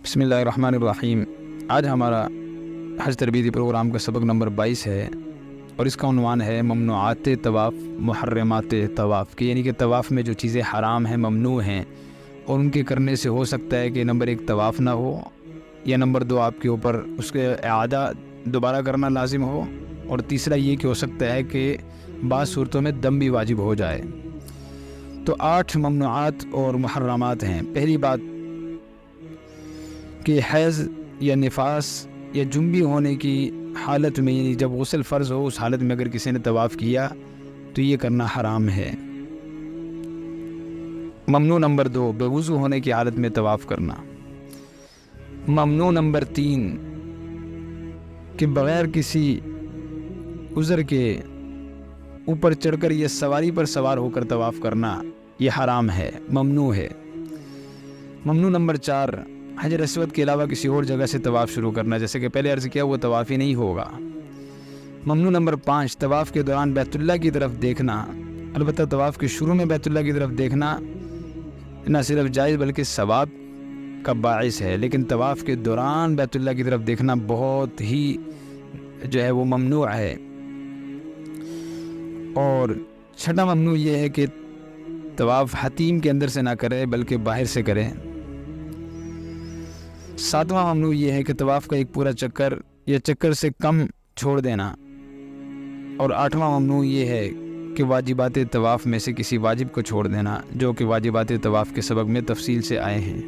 بسم اللہ الرحمن الرحیم۔ آج ہمارا حج تربیتی پروگرام کا سبق نمبر 22 ہے اور اس کا عنوان ہے ممنوعات طواف محرمات طواف، کہ یعنی کہ طواف میں جو چیزیں حرام ہیں، ممنوع ہیں، اور ان کے کرنے سے ہو سکتا ہے کہ نمبر 1 طواف نہ ہو، یا نمبر 2 آپ کے اوپر اس کے اعادہ دوبارہ کرنا لازم ہو، اور تیسرا یہ کہ ہو سکتا ہے کہ بعض صورتوں میں دم بھی واجب ہو جائے۔ تو 8 ممنوعات اور محرمات ہیں۔ پہلی بات کہ حیض یا نفاس یا جنبی ہونے کی حالت میں، یعنی جب غسل فرض ہو اس حالت میں اگر کسی نے طواف کیا تو یہ کرنا حرام ہے۔ ممنوع نمبر 2 بے وضو ہونے کی حالت میں طواف کرنا۔ ممنوع نمبر 3 کہ بغیر کسی عذر کے اوپر چڑھ کر یا سواری پر سوار ہو کر طواف کرنا، یہ حرام ہے، ممنوع ہے۔ ممنوع نمبر 4 حجر اسود کے علاوہ کسی اور جگہ سے طواف شروع کرنا، جیسے کہ پہلے عرض کیا وہ طواف ہی نہیں ہوگا۔ ممنوع نمبر 5 طواف کے دوران بیت اللہ کی طرف دیکھنا۔ البتہ طواف کے شروع میں بیت اللہ کی طرف دیکھنا نہ صرف جائز بلکہ ثواب کا باعث ہے، لیکن طواف کے دوران بیت اللہ کی طرف دیکھنا بہت ہی جو ہے وہ ممنوع ہے۔ اور چھٹا ممنوع یہ ہے کہ طواف حتیم کے اندر سے نہ کرے بلکہ باہر سے کرے۔ 7واں ممنوع یہ ہے کہ طواف کا ایک پورا چکر یا چکر سے کم چھوڑ دینا۔ اور 8واں ممنوع یہ ہے کہ واجبات طواف میں سے کسی واجب کو چھوڑ دینا، جو کہ واجبات طواف کے سبق میں تفصیل سے آئے ہیں۔